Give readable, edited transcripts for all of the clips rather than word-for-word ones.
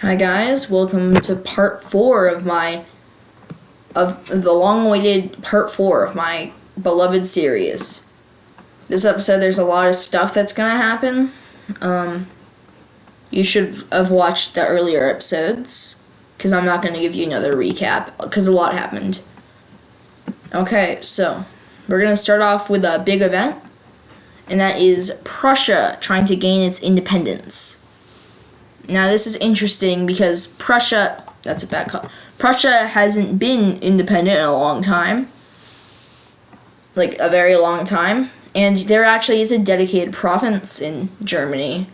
Hi guys, welcome to part 4 of the long-awaited part 4 of my beloved series. This episode, there's a lot of stuff that's gonna happen. You should have watched the earlier episodes, because I'm not gonna give you another recap, because a lot happened. Okay, so we're gonna start off with a big event, and that is Prussia trying to gain its independence. Now, this is interesting because Prussia, that's a bad call. Prussia hasn't been independent in a long time. Like, a very long time. And there actually is a dedicated province in Germany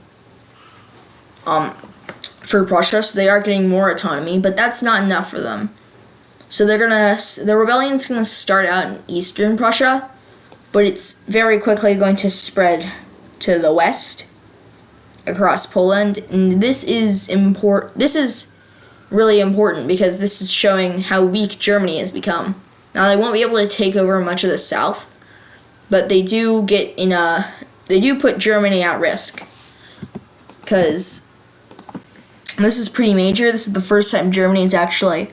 for Prussia, so they are getting more autonomy, but that's not enough for them. So the rebellion's gonna start out in eastern Prussia, but it's very quickly going to spread to the west, across Poland, and this is really important because this is showing how weak Germany has become. Now, they won't be able to take over much of the south, but they do put Germany at risk, because this is pretty major. This is the first time Germany's actually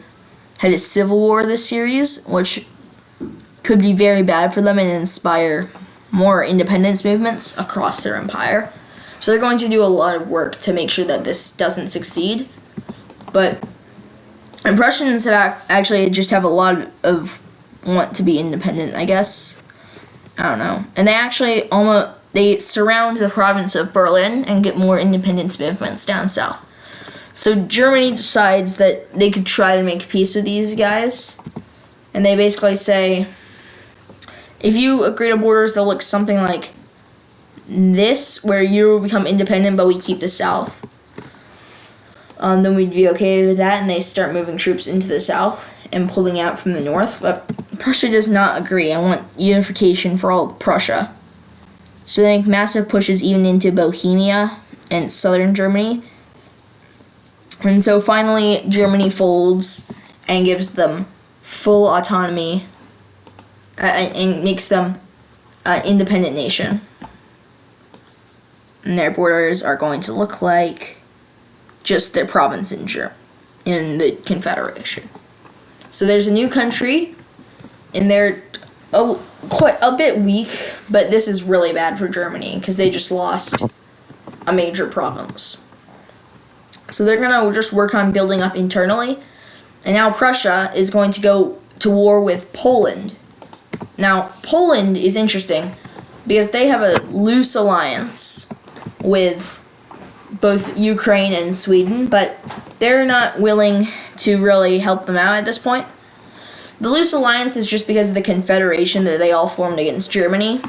had a civil war this series, which could be very bad for them and inspire more independence movements across their empire. So they're going to do a lot of work to make sure that this doesn't succeed. And Prussians actually just have a lot of want to be independent, I guess. I don't know. And they surround the province of Berlin and get more independence movements down south. So Germany decides that they could try to make peace with these guys. And they basically say, if you agree to borders that look something like this, where you become independent but we keep the south, then we'd be okay with that. And they start moving troops into the south and pulling out from the north, but Prussia does not agree. I want unification for all of Prussia. So they make massive pushes even into Bohemia and southern Germany, and so finally Germany folds and gives them full autonomy and makes them an independent nation. And their borders are going to look like just their province in the Confederation. So there's a new country, and they're quite a bit weak, but this is really bad for Germany because they just lost a major province. So they're going to just work on building up internally, and now Prussia is going to go to war with Poland. Now, Poland is interesting because they have a loose alliance with both Ukraine and Sweden, but they're not willing to really help them out at this point. The loose alliance is just because of the Confederation that they all formed against Germany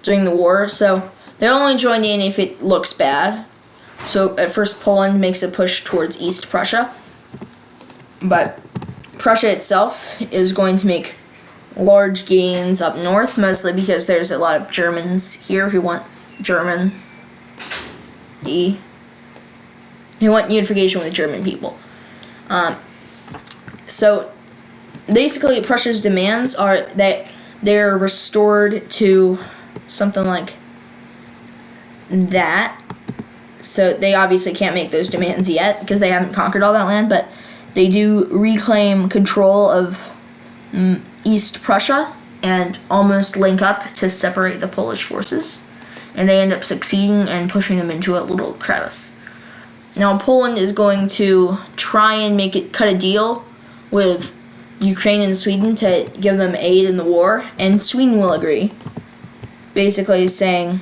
during the war, so they'll only join in if it looks bad. So at first Poland makes a push towards East Prussia, but Prussia itself is going to make large gains up north, mostly because there's a lot of Germans here who want who want unification with the German people. So basically Prussia's demands are that they're restored to something like that. So they obviously can't make those demands yet because they haven't conquered all that land, but they do reclaim control of East Prussia and almost link up to separate the Polish forces. And they end up succeeding and pushing them into a little crevice. Now, Poland is going to try and cut a deal with Ukraine and Sweden to give them aid in the war, and Sweden will agree, basically saying,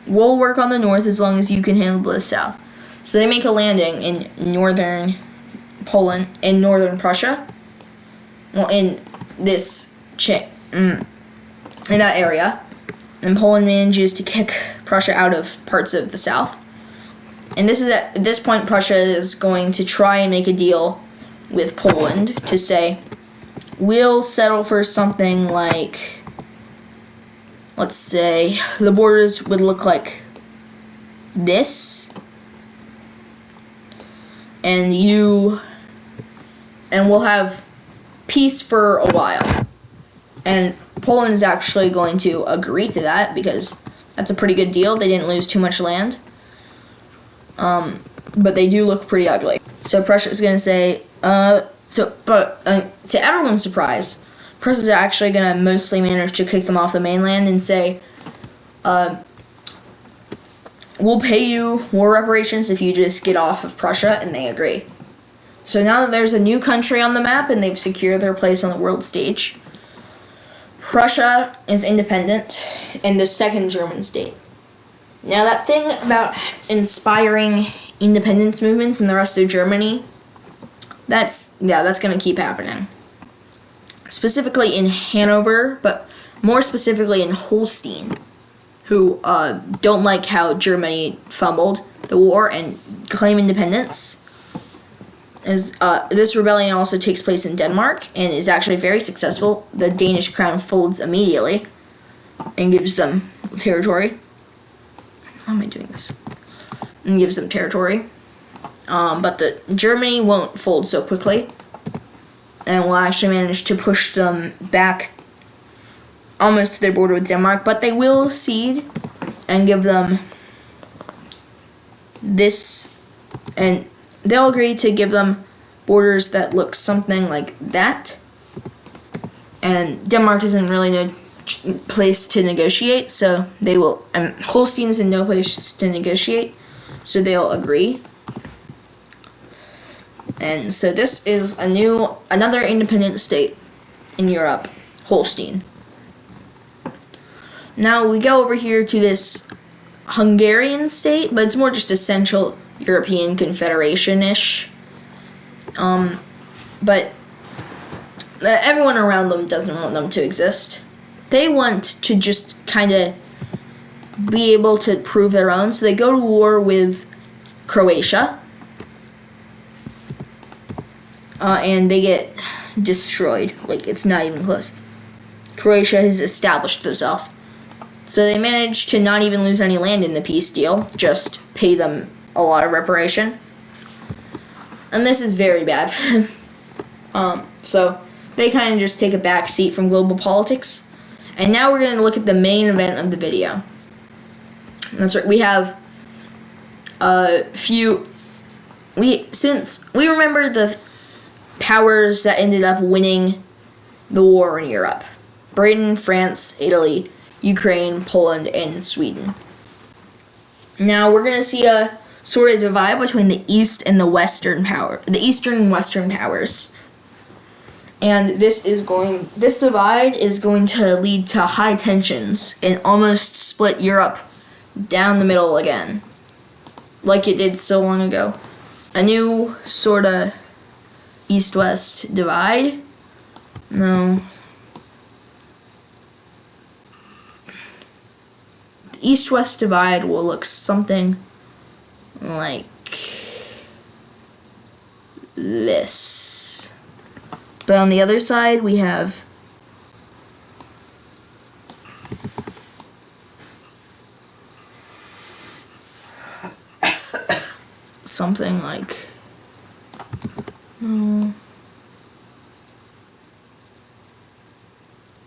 we'll work on the north as long as you can handle the south. So they make a landing in northern Poland, in northern Prussia, well, in that area. And Poland manages to kick Prussia out of parts of the south. And at this point, Prussia is going to try and make a deal with Poland to say, we'll settle for something like, let's say, the borders would look like this. And we'll have peace for a while. And Poland is actually going to agree to that because that's a pretty good deal. They didn't lose too much land. but they do look pretty ugly. So Prussia is going to say, to everyone's surprise, Prussia is actually going to mostly manage to kick them off the mainland and say, we'll pay you war reparations if you just get off of Prussia, and they agree. So now that there's a new country on the map and they've secured their place on the world stage, Prussia is independent and the second German state. Now that thing about inspiring independence movements in the rest of Germany, that's going to keep happening. Specifically in Hanover, but more specifically in Holstein, who don't like how Germany fumbled the war and claim independence. This rebellion also takes place in Denmark and is actually very successful. The Danish crown folds immediately and gives them territory. How am I doing this? And gives them territory. But Germany won't fold so quickly and will actually manage to push them back almost to their border with Denmark, but they will cede and give them this, and they'll agree to give them borders that look something like that. And Denmark isn't really no place to negotiate, so they will. Holstein's in no place to negotiate, so they'll agree. And so this is another independent state in Europe, Holstein. Now we go over here to this Hungarian state, but it's more just a Central European Confederation-ish. But everyone around them doesn't want them to exist. They want to just kind of be able to prove their own, so they go to war with Croatia. And they get destroyed. Like, it's not even close. Croatia has established themselves. So they managed to not even lose any land in the peace deal, just pay them a lot of reparation. And this is very bad for them. So they kind of just take a back seat from global politics. And now we're going to look at the main event of the video. That's right, we have since we remember the powers that ended up winning the war in Europe: Britain, France, Italy, Ukraine, Poland, and Sweden. Now we're going to see a sort of divide between the East and the Eastern and Western powers. And this divide is going to lead to high tensions and almost split Europe down the middle again, like it did so long ago. A new sort of East-West divide. No. The East-West divide will look something like this. But on the other side, we have something like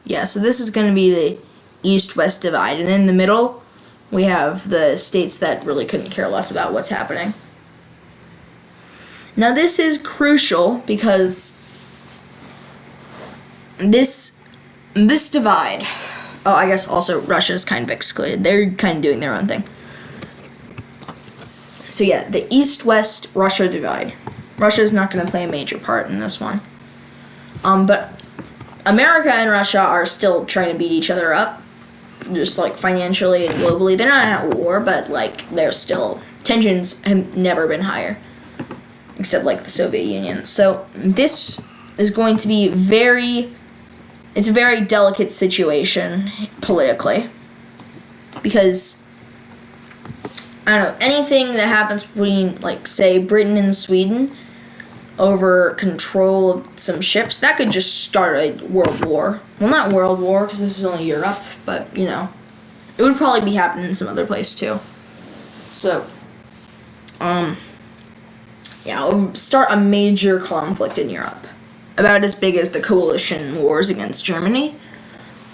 yeah, so this is going to be the East-West divide, and in the middle we have the states that really couldn't care less about what's happening. Now this is crucial because this divide, I guess also Russia's kind of excluded. They're kind of doing their own thing. So yeah, the East-West Russia divide. Russia is not going to play a major part in this one. But America and Russia are still trying to beat each other up, just like financially and globally. They're not at war, but like they're still, tensions have never been higher, except like the Soviet Union. So this is going to be it's a very delicate situation politically, because I don't know, anything that happens between, like, say, Britain and Sweden over control of some ships, that could just start a world war. Well, not world war, because this is only Europe, but, you know, it would probably be happening in some other place, too. So, yeah, it would start a major conflict in Europe, about as big as the coalition wars against Germany.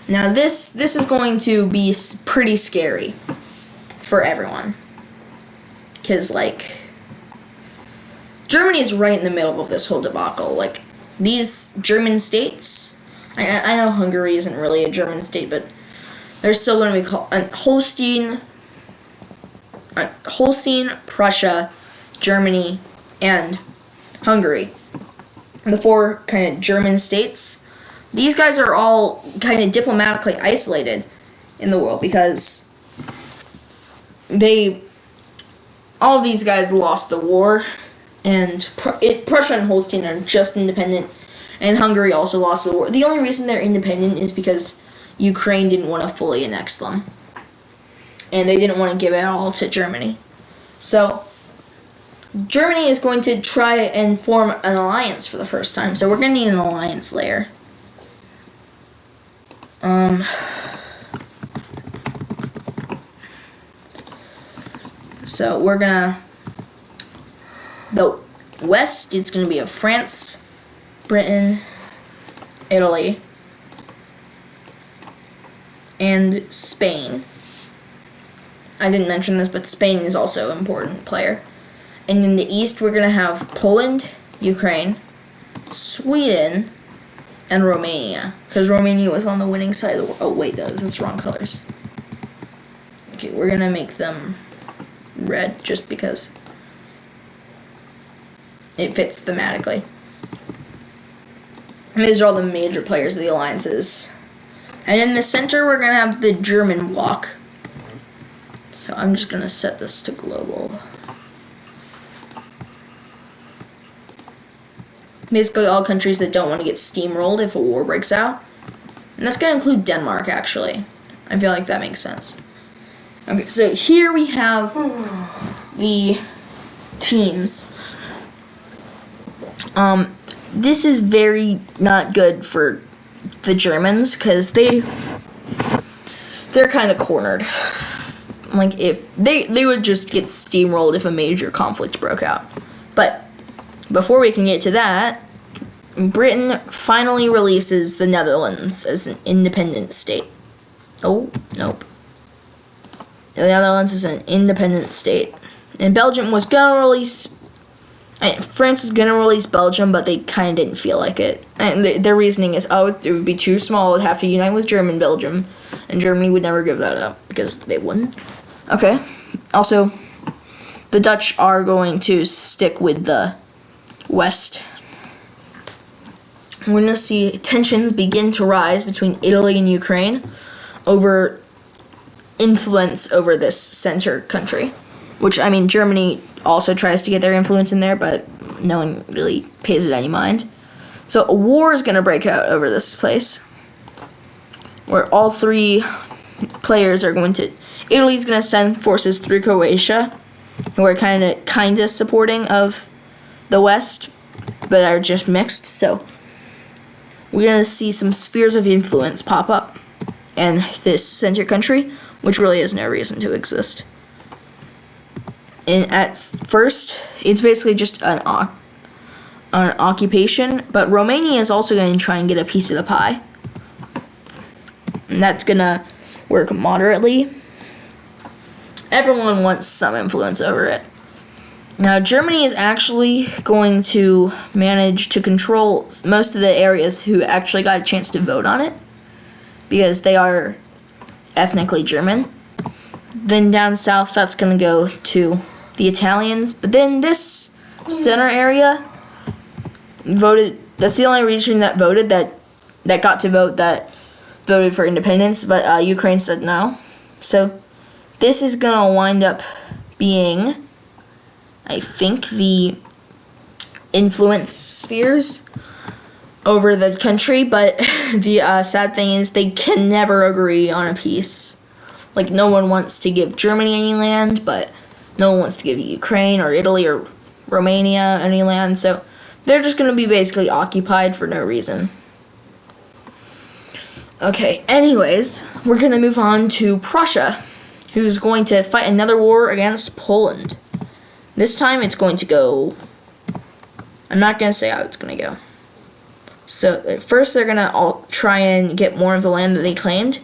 Now, this is going to be pretty scary for everyone. Because, like, Germany is right in the middle of this whole debacle. Like, these German states, I know Hungary isn't really a German state, but they're still going to be called Holstein, Prussia, Germany, and Hungary. The 4 kind of German states. These guys are all kind of diplomatically isolated in the world because all of these guys lost the war, and Prussia and Holstein are just independent, and Hungary also lost the war. The only reason they're independent is because Ukraine didn't want to fully annex them, and they didn't want to give it all to Germany. So Germany is going to try and form an alliance for the first time, so we're going to need an alliance layer. So we're gonna, the west is gonna be of France, Britain, Italy, and Spain. I didn't mention this, but Spain is also an important player. And in the east, we're gonna have Poland, Ukraine, Sweden, and Romania, because Romania was on the winning side of the war. Oh wait, that's the wrong colors. Okay, we're gonna make them red just because it fits thematically. And these are all the major players of the alliances. And in the center, we're gonna have the German bloc. So I'm just gonna set this to global. Basically all countries that don't want to get steamrolled if a war breaks out. And that's going to include Denmark, actually. I feel like that makes sense. Okay, so here we have the teams. This is very not good for the Germans, because they're kind of cornered. Like, if they would just get steamrolled if a major conflict broke out. But before we can get to that, Britain finally releases the Netherlands as an independent state. Oh, nope. The Netherlands is an independent state. And Belgium was going to release... France was going to release Belgium, but they kind of didn't feel like it. And their reasoning is, oh, it would be too small, it would have to unite with Belgium, and Germany would never give that up, because they wouldn't. Okay. Also, the Dutch are going to stick with the West. We're going to see tensions begin to rise between Italy and Ukraine over influence over this center country. Which, I mean, Germany also tries to get their influence in there, but no one really pays it any mind. So a war is going to break out over this place, where all 3 players are going to... Italy's going to send forces through Croatia, who are kind of supporting of the West, but are just mixed. So we're going to see some spheres of influence pop up in this center country, which really has no reason to exist. And at first, it's basically just an occupation, but Romania is also going to try and get a piece of the pie. And that's going to work moderately. Everyone wants some influence over it. Now, Germany is actually going to manage to control most of the areas who actually got a chance to vote on it, because they are ethnically German. Then down south, that's going to go to the Italians. But then this center area voted, that's the only region that voted, that got to vote, that voted for independence, but Ukraine said no. So this is going to wind up being, I think, the influence spheres over the country, but the sad thing is they can never agree on a peace. Like, no one wants to give Germany any land, but no one wants to give Ukraine or Italy or Romania any land, so they're just going to be basically occupied for no reason. Okay, anyways, we're going to move on to Prussia, who's going to fight another war against Poland. This time it's going to go... I'm not going to say how it's going to go. So, at first they're going to all try and get more of the land that they claimed.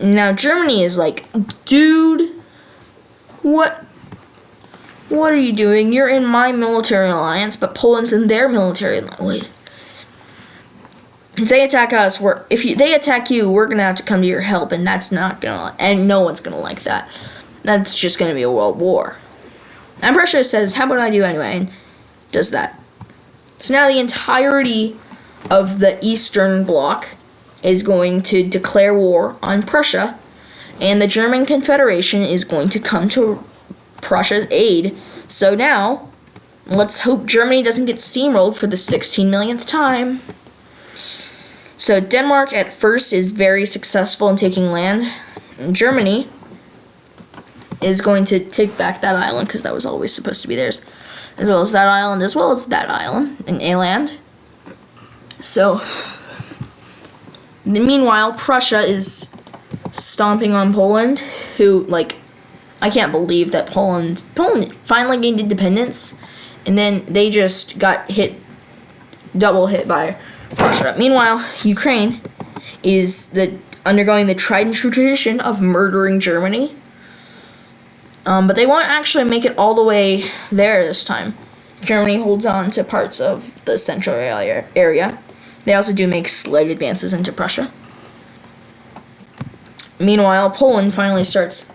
Now, Germany is like, dude, what? What are you doing? You're in my military alliance, but Poland's in their military alliance. Wait. If they attack us, they attack you, we're gonna have to come to your help, and that's not gonna, and no one's gonna like that. That's just gonna be a world war. And Prussia says, how about I do anyway, and does that. So now the entirety of the Eastern Bloc is going to declare war on Prussia, and the German Confederation is going to come to Prussia's aid. So now, let's hope Germany doesn't get steamrolled for the 16 millionth time. So Denmark at first is very successful in taking land. And Germany is going to take back that island because that was always supposed to be theirs, as well as that island, in A-land. So, meanwhile, Prussia is stomping on Poland, who, like, I can't believe that Poland finally gained independence, and then they just got double hit by Prussia. Meanwhile, Ukraine is undergoing the tried and true tradition of murdering Germany. But they won't actually make it all the way there this time. Germany holds on to parts of the central area. They also do make slight advances into Prussia. Meanwhile, Poland finally starts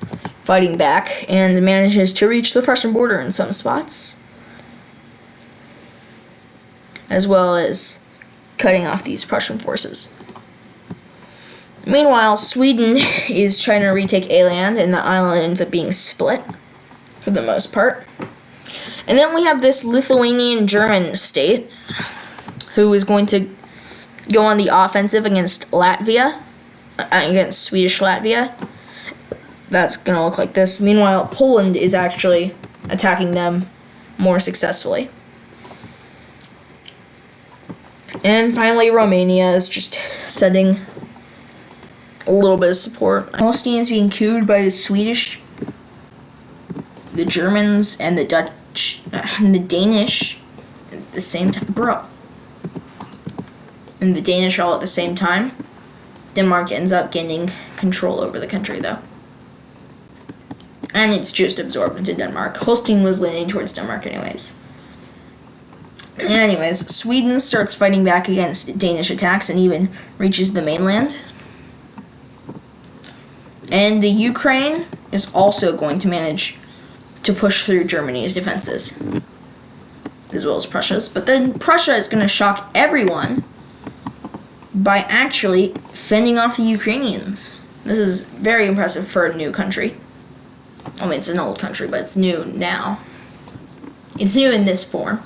fighting back and manages to reach the Prussian border in some spots, as well as cutting off these Prussian forces. Meanwhile, Sweden is trying to retake A-land, and the island ends up being split, for the most part. And then we have this Lithuanian-German state, who is going to go on the offensive against Latvia, against Swedish Latvia. That's going to look like this. Meanwhile, Poland is actually attacking them more successfully. And finally, Romania is just sending a little bit of support. Holstein is being cooed by the Swedish, the Germans, and the Dutch, and the Danish at the same time. Bro. And the Danish all at the same time. Denmark ends up gaining control over the country, though. And it's just absorbed into Denmark. Holstein was leaning towards Denmark anyways. Anyways, Sweden starts fighting back against Danish attacks and even reaches the mainland. And the Ukraine is also going to manage to push through Germany's defenses, as well as Prussia's. But then Prussia is going to shock everyone by actually fending off the Ukrainians. This is very impressive for a new country. I mean, it's an old country, but it's new now. It's new in this form.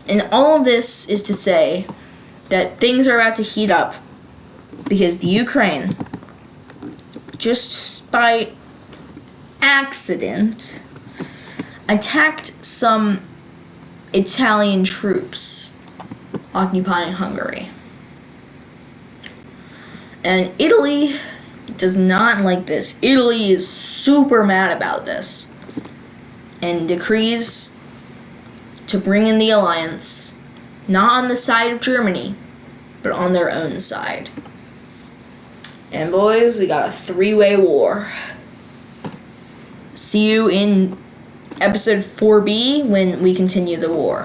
And all of this is to say that things are about to heat up because the Ukraine, just by accident, attacked some Italian troops occupying Hungary. And Italy does not like this. Italy is super mad about this and decrees to bring in the alliance, not on the side of Germany, but on their own side. And boys, we got a 3-way war. See you in episode 4B when we continue the war.